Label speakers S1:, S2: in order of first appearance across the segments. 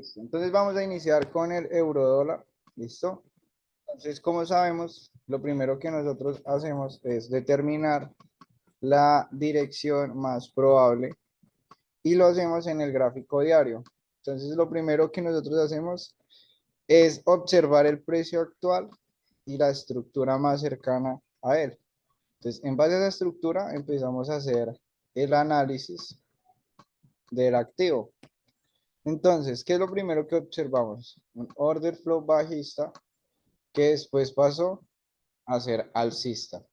S1: Listo. Entonces vamos a iniciar con el euro dólar. ¿Listo? Entonces, como sabemos, lo primero que nosotros hacemos es determinar la dirección más probable y lo hacemos en el gráfico diario. Entonces, lo primero que nosotros hacemos es observar el precio actual y la estructura más cercana a él. Entonces, en base a esa estructura, empezamos a hacer el análisis del activo. Entonces, ¿qué es lo primero que observamos? Un order flow bajista que después pasó a ser alcista.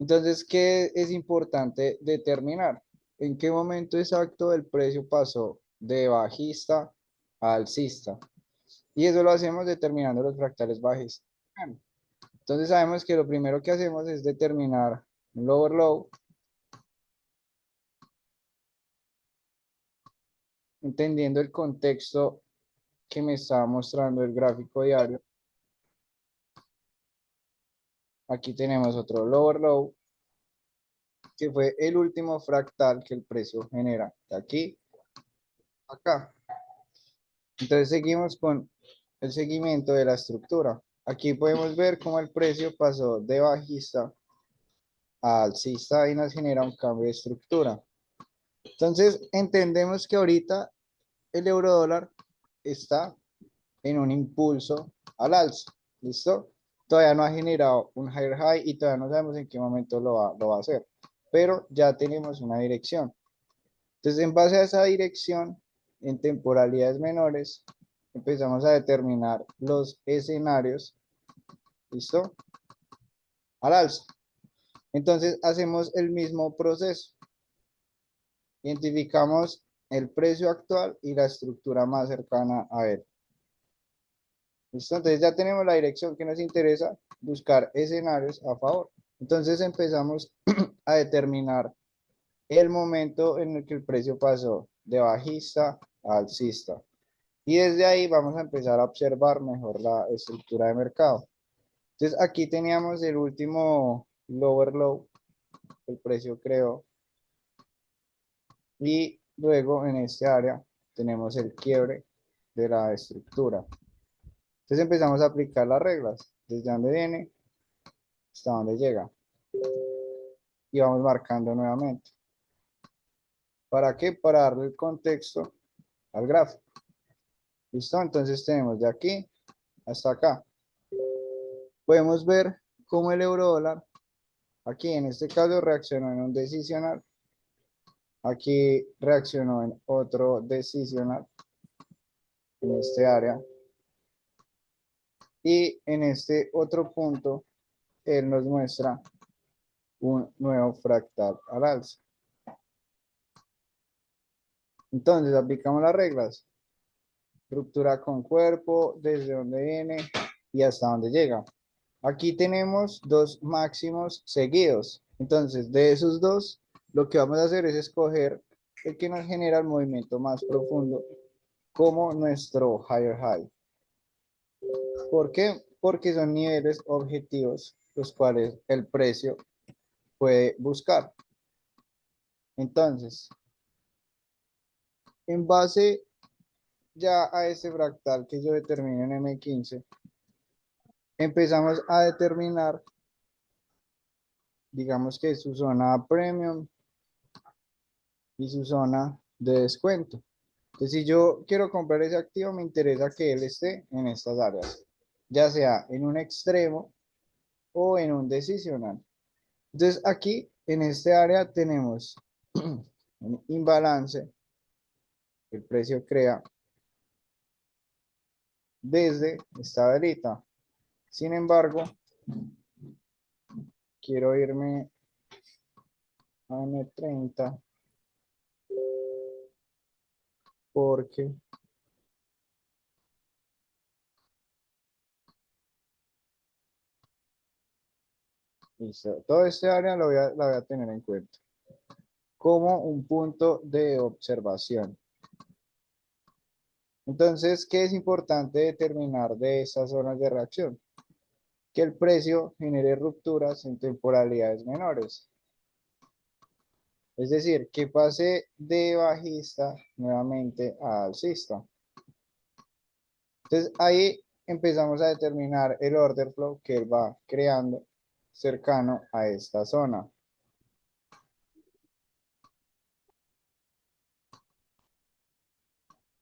S1: Entonces, ¿qué es importante determinar? ¿En qué momento exacto el precio pasó de bajista a alcista? Y eso lo hacemos determinando los fractales bajistas. Entonces, sabemos que lo primero que hacemos es determinar un lower low, entendiendo el contexto que me está mostrando el gráfico diario. Aquí tenemos otro lower low, que fue el último fractal que el precio genera. De aquí a acá. Entonces seguimos con el seguimiento de la estructura. Aquí podemos ver cómo el precio pasó de bajista a alcista y nos genera un cambio de estructura. Entonces entendemos que ahorita el euro dólar está en un impulso al alza. ¿Listo? Todavía no ha generado un higher high y todavía no sabemos en qué momento lo va a hacer. Pero ya tenemos una dirección. Entonces, en base a esa dirección, en temporalidades menores, empezamos a determinar los escenarios, ¿listo? Al alza. Entonces, hacemos el mismo proceso. Identificamos el precio actual y la estructura más cercana a él. ¿Listo? Entonces, ya tenemos la dirección que nos interesa, buscar escenarios a favor. Entonces, empezamos a determinar el momento en el que el precio pasó de bajista a alcista. Y desde ahí vamos a empezar a observar mejor la estructura de mercado. Entonces aquí teníamos el último lower low, el precio creó. Y luego en este área tenemos el quiebre de la estructura. Entonces empezamos a aplicar las reglas. Desde donde viene hasta donde llega. Y vamos marcando nuevamente. ¿Para qué? Para darle el contexto al gráfico. ¿Listo? Entonces tenemos de aquí hasta acá. Podemos ver cómo el euro dólar, aquí en este caso reaccionó en un decisional, aquí reaccionó en otro decisional, en este área, y en este otro punto, él nos muestra un nuevo fractal al alza. Entonces aplicamos las reglas, ruptura con cuerpo, desde donde viene y hasta donde llega. Aquí tenemos dos máximos seguidos. Entonces, de esos dos, lo que vamos a hacer es escoger el que nos genera el movimiento más profundo como nuestro higher high. ¿Por qué? Porque son niveles objetivos los cuales el precio puede buscar. Entonces, en base ya a ese fractal que yo determino en M15, empezamos a determinar, digamos que su zona premium y su zona de descuento. Entonces, si yo quiero comprar ese activo, me interesa que él esté en estas áreas, ya sea en un extremo o en un decisional. Entonces, aquí en este área tenemos un imbalance que el precio crea desde esta velita. Sin embargo, quiero irme a M30 porque listo, todo este área la voy a tener en cuenta como un punto de observación. Entonces, ¿qué es importante determinar de estas zonas de reacción? Que el precio genere rupturas en temporalidades menores. Es decir, que pase de bajista nuevamente a alcista. Entonces ahí empezamos a determinar el order flow que él va creando cercano a esta zona.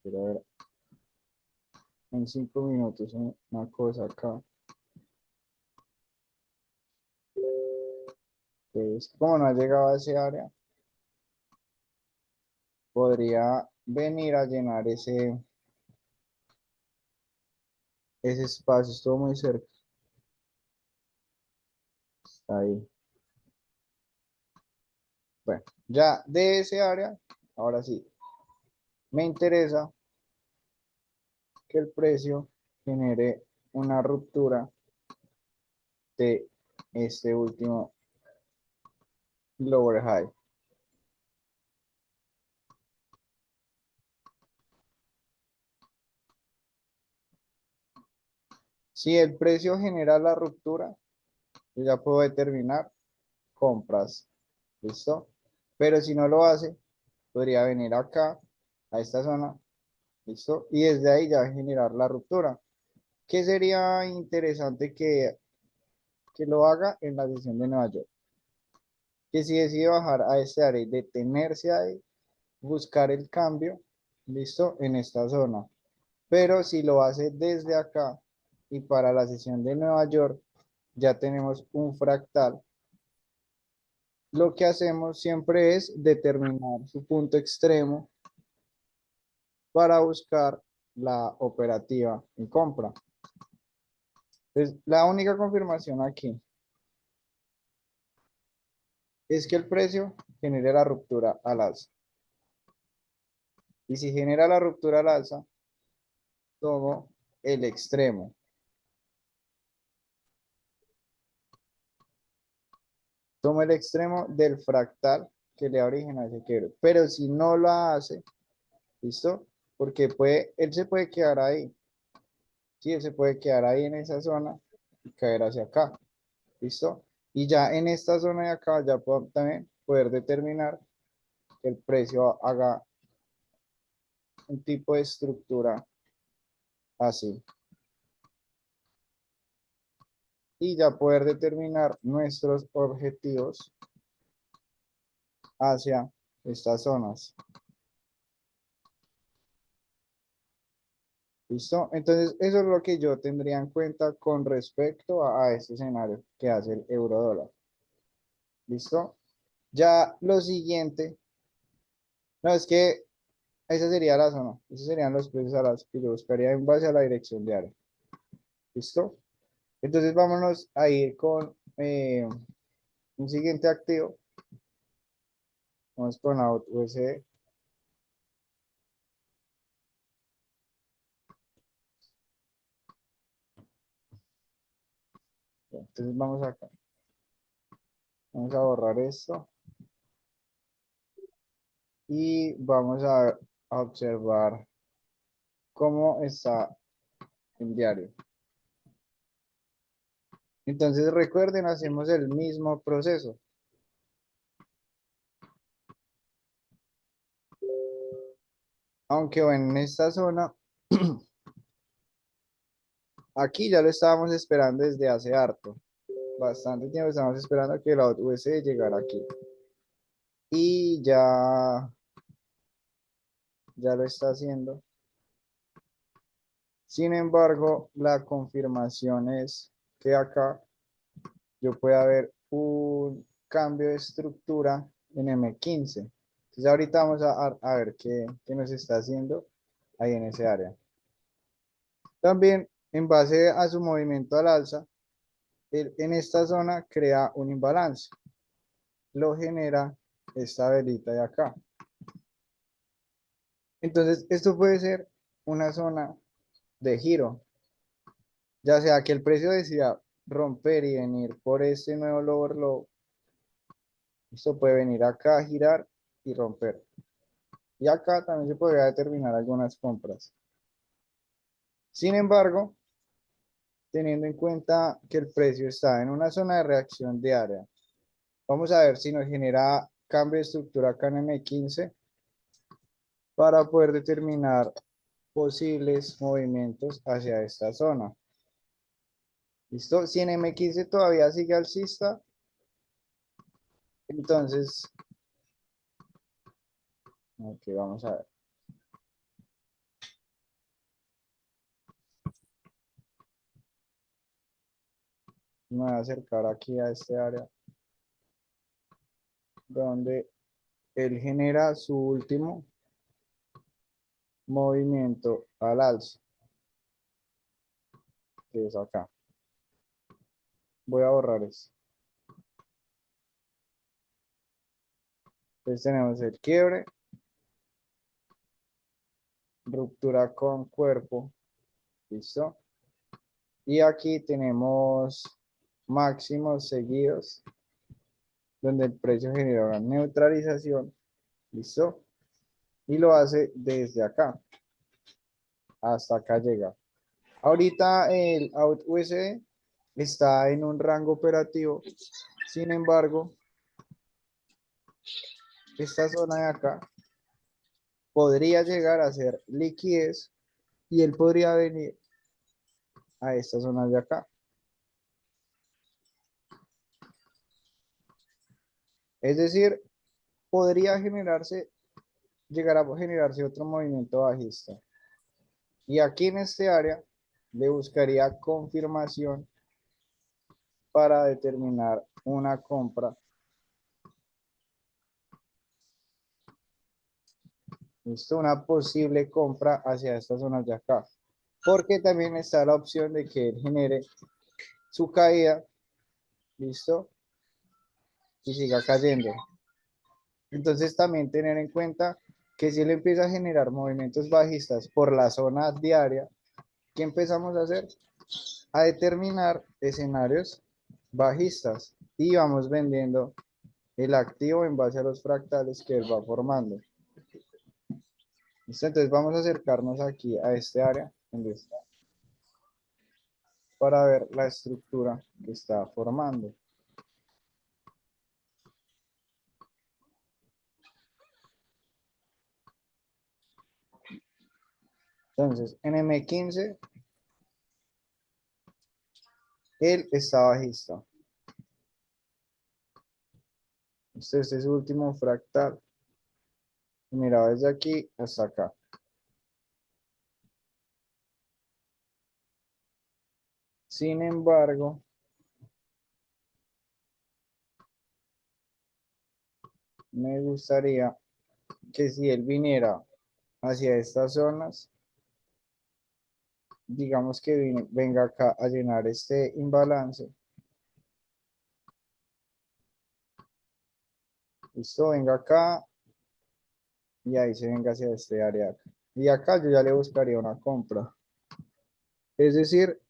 S1: Quiero ver en 5 minutos una cosa acá. Entonces, como no ha llegado a ese área, podría venir a llenar ese espacio. Estuvo muy cerca. Está ahí. Bueno, ya de ese área, ahora sí, me interesa que el precio genere una ruptura de este último lower high. Si el precio genera la ruptura, yo ya puedo determinar compras. ¿Listo? Pero si no lo hace, podría venir acá, a esta zona. ¿Listo? Y desde ahí ya generar la ruptura. ¿Qué sería interesante que lo haga en la sesión de Nueva York? Que si decide bajar a este área y detenerse ahí, buscar el cambio, ¿listo? En esta zona. Pero si lo hace desde acá y para la sesión de Nueva York, ya tenemos un fractal. Lo que hacemos siempre es determinar su punto extremo para buscar la operativa en compra. Entonces, la única confirmación aquí es que el precio genere la ruptura al alza. Y si genera la ruptura al alza, tomo el extremo. Tomo el extremo del fractal que le da origen a ese quiebro. Pero si no lo hace, ¿listo? Porque él se puede quedar ahí. Sí, él se puede quedar ahí en esa zona y caer hacia acá. ¿Listo? Y ya en esta zona de acá ya puedo también poder determinar que el precio haga un tipo de estructura así. Y ya poder determinar nuestros objetivos hacia estas zonas. ¿Listo? Entonces, eso es lo que yo tendría en cuenta con respecto a este escenario que hace el euro dólar. ¿Listo? Ya lo siguiente, no, es que esa sería la zona, esos serían los precios a las que yo buscaría en base a la dirección diaria. ¿Listo? Entonces, vámonos a ir con un siguiente activo. Vamos con AUT USD. Entonces, vamos acá. Vamos a borrar esto y vamos a observar cómo está el diario. Entonces recuerden, hacemos el mismo proceso. Aunque bueno, en esta zona, aquí ya lo estábamos esperando desde hace harto. Bastante tiempo estábamos esperando que la USD llegara aquí. Y ya lo está haciendo. Sin embargo, la confirmación es que acá yo pueda ver un cambio de estructura en M15. Entonces ahorita vamos a ver qué nos está haciendo ahí en ese área. También en base a su movimiento al alza, en esta zona crea un imbalance. Lo genera esta velita de acá. Entonces esto puede ser una zona de giro. Ya sea que el precio decida romper y venir por este nuevo lower low, esto puede venir acá, girar y romper. Y acá también se podría determinar algunas compras. Sin embargo, teniendo en cuenta que el precio está en una zona de reacción diaria, vamos a ver si nos genera cambio de estructura acá en M15 para poder determinar posibles movimientos hacia esta zona. ¿Listo? Si en M15 todavía sigue alcista, entonces, ok, vamos a ver. Me voy a acercar aquí a este área donde él genera su último movimiento al alza, que es acá. Voy a borrar eso. Entonces tenemos el quiebre, ruptura con cuerpo, ¿listo? Y aquí tenemos máximos seguidos, donde el precio genera una neutralización, ¿listo? Y lo hace desde acá, hasta acá llega. Ahorita el out USD está en un rango operativo, sin embargo, esta zona de acá podría llegar a ser liquidez y él podría venir a esta zona de acá. Es decir, podría generarse, llegar a generarse otro movimiento bajista. Y aquí en este área le buscaría confirmación para determinar una compra. ¿Listo? Una posible compra hacia estas zonas de acá. Porque también está la opción de que él genere su caída. ¿Listo? Y siga cayendo. Entonces también tener en cuenta que si él empieza a generar movimientos bajistas por la zona diaria, ¿qué empezamos a hacer? A determinar escenarios bajistas y vamos vendiendo el activo en base a los fractales que él va formando. ¿Listo? Entonces vamos a acercarnos aquí a este área donde está, para ver la estructura que está formando. Entonces, en M15, él está bajista. Este es su último fractal. Mira, desde aquí hasta acá. Sin embargo, me gustaría que si él viniera hacia estas zonas, digamos que venga acá a llenar este imbalance. Listo, venga acá y ahí se venga hacia este área. Y acá yo ya le buscaría una compra. Es decir,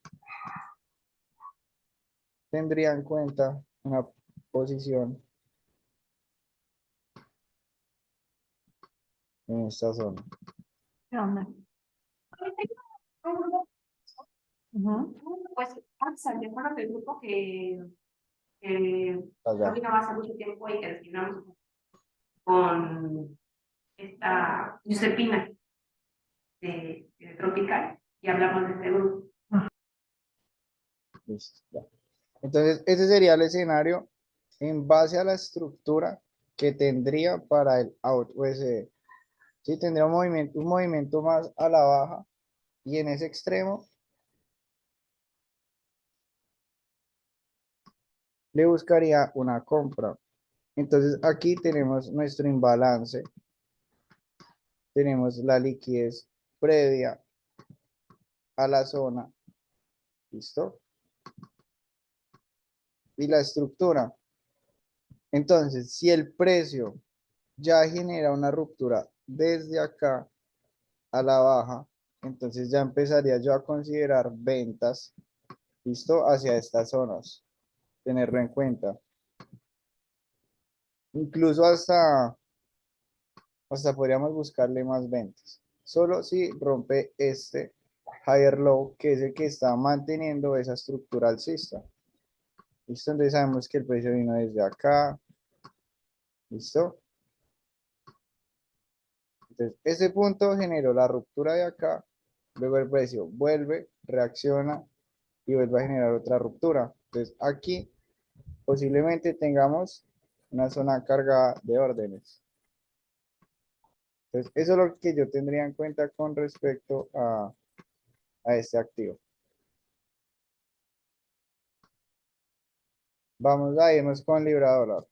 S1: tendría en cuenta una posición en esta zona.
S2: ¿Qué onda? Pues, de acuerdo del grupo que
S1: Allá.
S2: creo no hace mucho tiempo y que destinamos con esta Giuseppina de Tropical y hablamos de este grupo.
S1: Listo, ya. Entonces, ese sería el escenario en base a la estructura que tendría para el out USD. Sí, tendría un movimiento más a la baja y en ese extremo le buscaría una compra. Entonces, aquí tenemos nuestro imbalance. Tenemos la liquidez previa a la zona. ¿Listo? Y la estructura. Entonces, si el precio ya genera una ruptura desde acá a la baja, entonces ya empezaría yo a considerar ventas, ¿listo? Hacia estas zonas. Tenerlo en cuenta. Incluso hasta podríamos buscarle más ventas. Solo si rompe este higher low, que es el que está manteniendo esa estructura alcista. ¿Listo? Entonces sabemos que el precio vino desde acá. ¿Listo? Entonces, ese punto generó la ruptura de acá luego el precio vuelve, reacciona y vuelve a generar otra ruptura. Entonces aquí posiblemente tengamos una zona cargada de órdenes. Entonces eso es lo que yo tendría en cuenta con respecto a este activo. Vamos a irnos con libra dólar.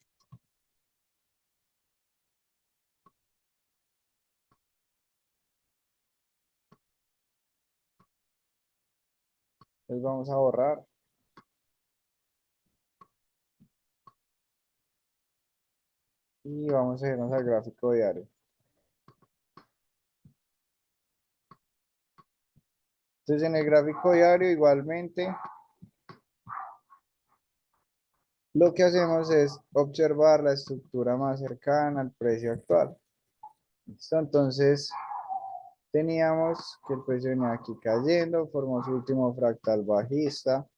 S1: Entonces vamos a borrar. Y vamos a irnos al gráfico diario. Entonces en el gráfico diario igualmente lo que hacemos es observar la estructura más cercana al precio actual. ¿Listo? Entonces teníamos que el precio venía aquí cayendo, formó su último fractal bajista,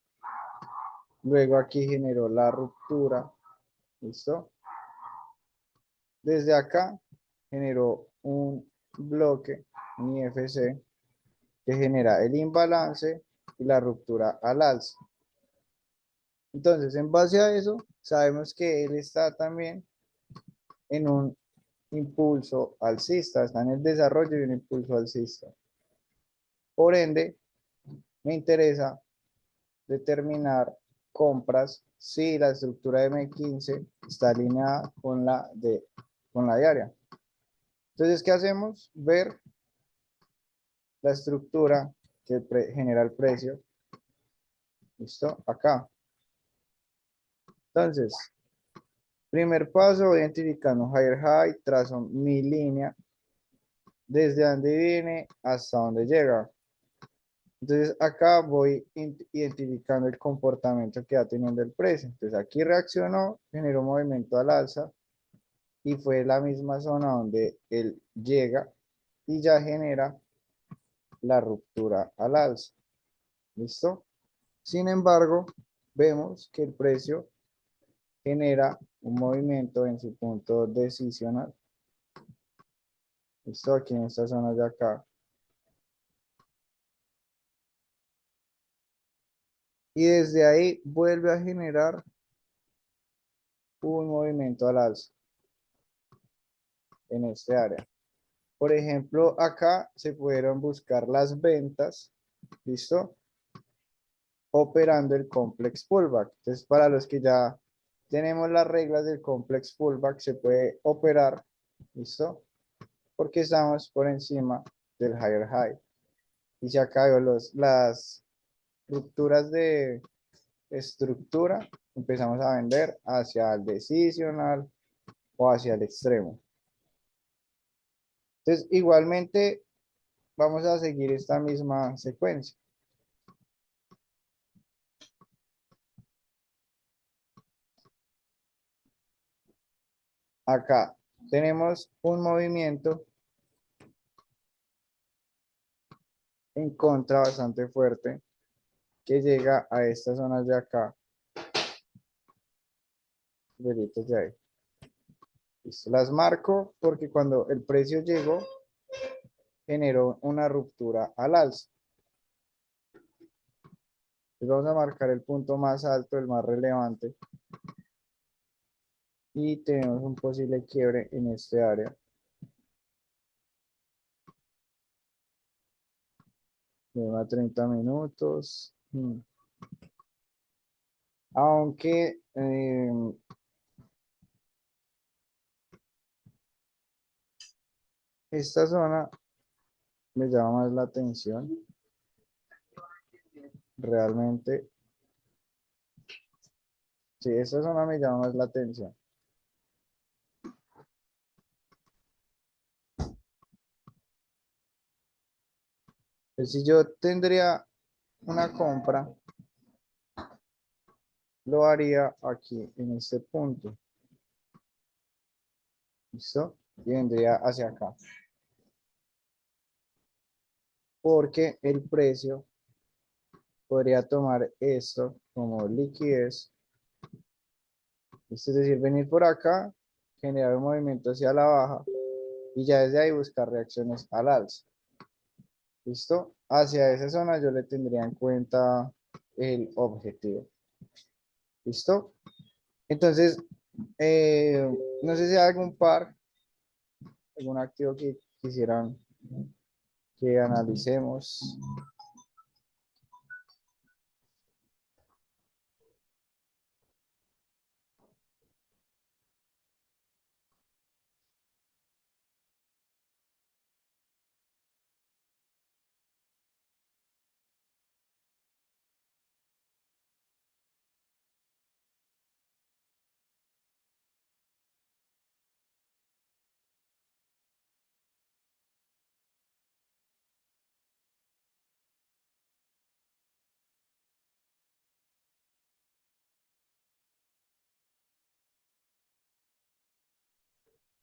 S1: luego aquí generó la ruptura. ¿Listo? Desde acá generó un bloque, un IFC, que genera el imbalance y la ruptura al alza. Entonces, en base a eso, sabemos que él está también en un impulso alcista, está en el desarrollo de un impulso alcista. Por ende, me interesa determinar compras si la estructura de M15 está alineada con la diaria. Entonces, ¿qué hacemos? Ver la estructura que genera el precio. ¿Listo? Acá. Entonces, primer paso, identificando higher high, trazo mi línea desde donde viene hasta donde llega. Entonces acá voy identificando el comportamiento que va teniendo el precio. Entonces aquí reaccionó, generó un movimiento al alza y fue la misma zona donde él llega y ya genera la ruptura al alza. ¿Listo? Sin embargo, vemos que el precio genera un movimiento en su punto decisional. ¿Listo? Aquí en esta zona de acá. Y desde ahí vuelve a generar un movimiento al alza en este área. Por ejemplo, acá se pudieron buscar las ventas, ¿listo? Operando el complex pullback. Entonces, para los que ya tenemos las reglas del complex pullback, se puede operar, ¿listo? Porque estamos por encima del higher high. Y se acabó las rupturas de estructura, empezamos a vender hacia el decisional o hacia el extremo. Entonces, igualmente vamos a seguir esta misma secuencia. Acá tenemos un movimiento en contra bastante fuerte que llega a estas zonas de acá. Veritos de ahí. Listo. Las marco porque cuando el precio llegó, generó una ruptura al alza. Entonces vamos a marcar el punto más alto, el más relevante. Y tenemos un posible quiebre en este área. De a 30 minutos. Aunque esta zona me llama más la atención. Realmente, sí, esta zona me llama más la atención. Pues si yo tendría una compra, lo haría aquí en este punto. ¿Listo? Y vendría hacia acá. Porque el precio podría tomar esto como liquidez. Es decir, venir por acá, generar un movimiento hacia la baja y ya desde ahí buscar reacciones al alza. ¿Listo? Hacia esa zona yo le tendría en cuenta el objetivo. ¿Listo? Entonces, no sé si hay algún par, algún activo que quisieran que analicemos.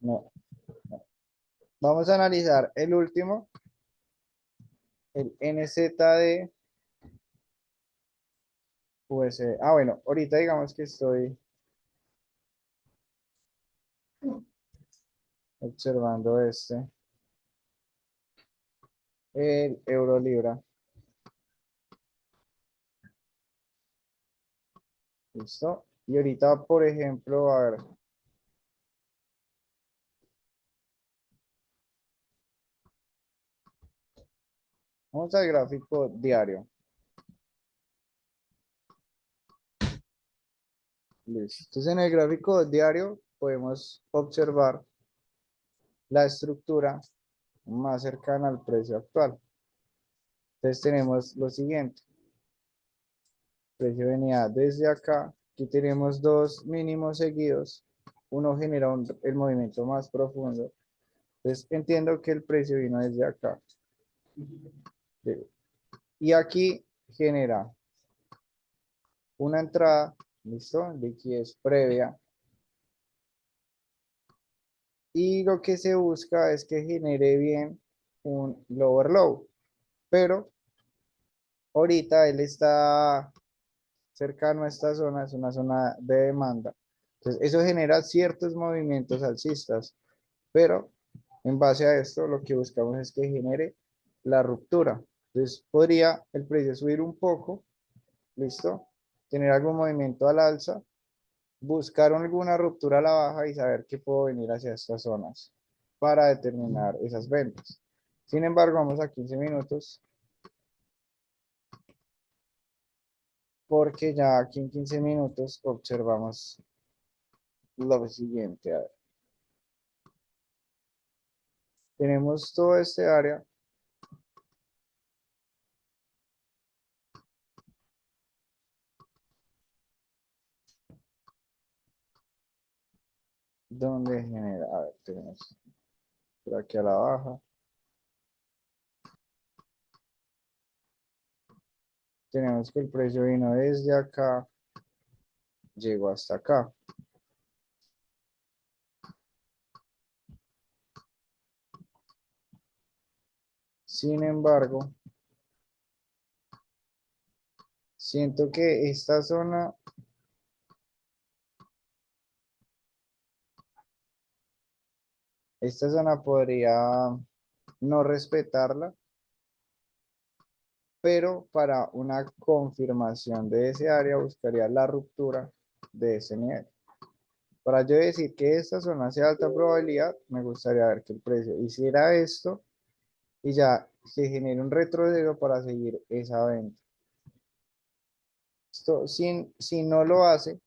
S1: No. Vamos a analizar el último, el NZD USB. Ah, bueno, ahorita digamos que estoy observando el euro libra. ¿Listo? Y ahorita, por ejemplo, a ver, vamos al gráfico diario. Listo. Entonces, en el gráfico diario podemos observar la estructura más cercana al precio actual. Entonces, tenemos lo siguiente. El precio venía desde acá. Aquí tenemos dos mínimos seguidos. Uno genera el movimiento más profundo. Entonces, entiendo que el precio vino desde acá. Y aquí genera una entrada, ¿listo? Liquidez previa. Y lo que se busca es que genere bien un lower low. Pero ahorita él está cercano a esta zona, es una zona de demanda. Entonces, eso genera ciertos movimientos alcistas. Pero en base a esto, lo que buscamos es que genere la ruptura. Entonces, podría el precio subir un poco, ¿listo? Tener algún movimiento al alza, buscar alguna ruptura a la baja y saber que puedo venir hacia estas zonas para determinar esas ventas. Sin embargo, vamos a 15 minutos porque ya aquí en 15 minutos observamos lo siguiente. A ver, tenemos todo este área donde genera, a ver, tenemos por aquí a la baja, tenemos que el precio vino desde acá, llegó hasta acá. Sin embargo, siento que esta zona podría no respetarla, pero para una confirmación de ese área buscaría la ruptura de ese nivel. Para yo decir que esta zona sea alta probabilidad, me gustaría ver que el precio hiciera esto y ya se genere un retroceso para seguir esa venta. Esto, si no lo hace,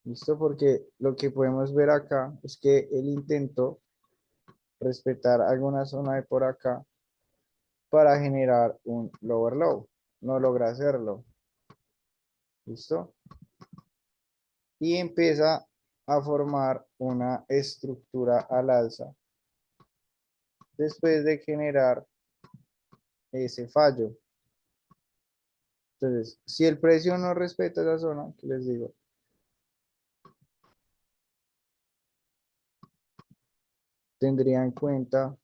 S1: listo, porque lo que podemos ver acá es que él intentó respetar alguna zona de por acá para generar un lower low. No logra hacerlo. ¿Listo? Y empieza a formar una estructura al alza después de generar ese fallo. Entonces, si el precio no respeta esa zona, ¿qué les digo? Tendría en cuenta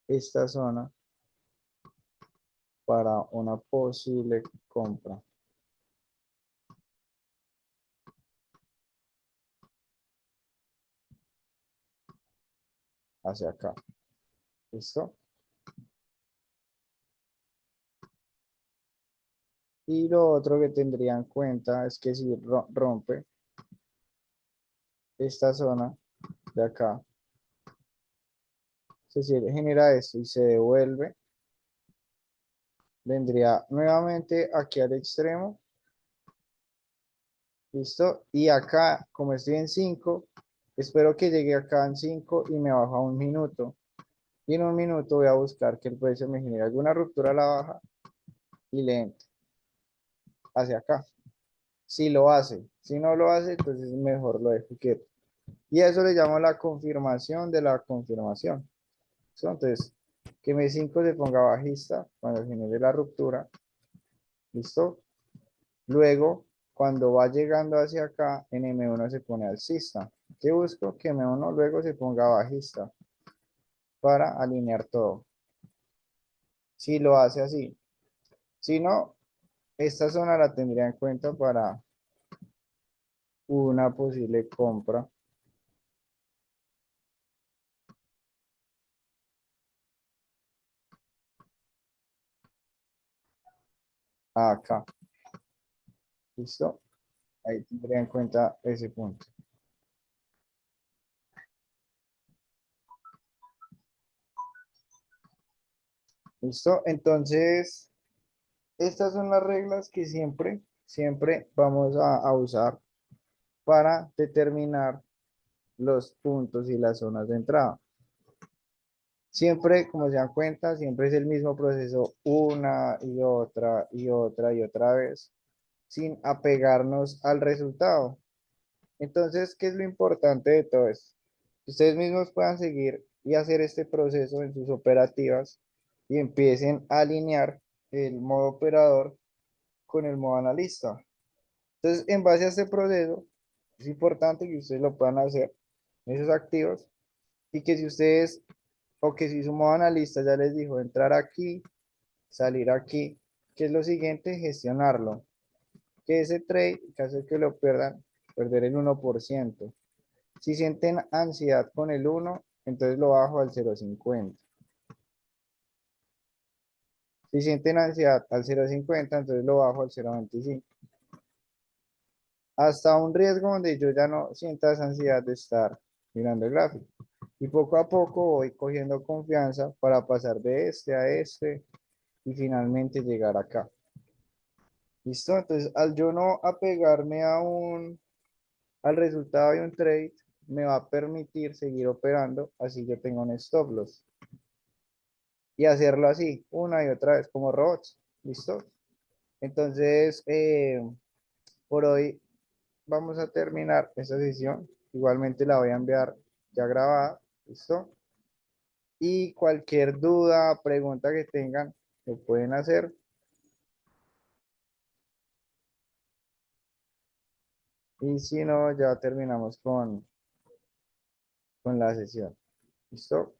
S1: esta zona para una posible compra hacia acá. ¿Listo? Y lo otro que tendría en cuenta es que si rompe esta zona de acá, es decir, genera esto y se devuelve, vendría nuevamente aquí al extremo, ¿listo? Y acá, como estoy en 5, espero que llegue acá en 5 y me baja 1 minuto. Y en 1 minuto voy a buscar que el precio me genere alguna ruptura a la baja y le entro hacia acá. Si lo hace, si no lo hace, entonces mejor lo dejo quieto. Y a eso le llamo la confirmación de la confirmación. ¿Listo? Entonces, que M5 se ponga bajista cuando genere la ruptura. ¿Listo? Luego, cuando va llegando hacia acá, en M1 se pone alcista. ¿Qué busco? Que M1 luego se ponga bajista para alinear todo. Si lo hace así. Si no, esta zona la tendría en cuenta para una posible compra acá. ¿Listo? Ahí tendría en cuenta ese punto. ¿Listo? Entonces, estas son las reglas que siempre vamos a usar para determinar los puntos y las zonas de entrada. Siempre, como se dan cuenta, siempre es el mismo proceso una y otra y otra y otra vez, sin apegarnos al resultado. Entonces, ¿qué es lo importante de todo esto? Que ustedes mismos puedan seguir y hacer este proceso en sus operativas y empiecen a alinear el modo operador con el modo analista. Entonces, en base a este proceso, es importante que ustedes lo puedan hacer en esos activos y que si ustedes, o que si su modo analista ya les dijo entrar aquí, salir aquí, ¿qué es lo siguiente? Gestionarlo. Que ese trade, en caso de que lo pierdan, perder el 1%. Si sienten ansiedad con el 1, entonces lo bajo al 0,50. Si sienten ansiedad al 0,50, entonces lo bajo al 0,25. Hasta un riesgo donde yo ya no sienta esa ansiedad de estar mirando el gráfico. Y poco a poco voy cogiendo confianza para pasar de este a este y finalmente llegar acá. ¿Listo? Entonces, al yo no apegarme al resultado de un trade, me va a permitir seguir operando, así yo tengo un stop loss. Y hacerlo así, una y otra vez, como robots. ¿Listo? Entonces, por hoy vamos a terminar esta sesión. Igualmente la voy a enviar ya grabada. ¿Listo? Y cualquier duda, pregunta que tengan, lo pueden hacer. Y si no, ya terminamos con la sesión. ¿Listo?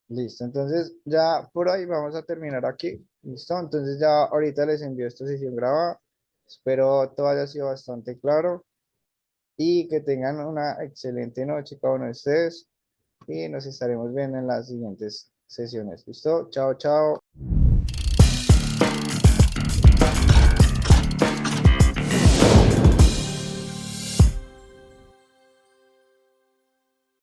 S1: Listo. Entonces, ya por ahí vamos a terminar aquí. ¿Listo? Entonces, ya ahorita les envío esta sesión grabada. Espero todo haya sido bastante claro y que tengan una excelente noche cada uno de ustedes y nos estaremos viendo en las siguientes sesiones. ¿Listo? Chao, chao.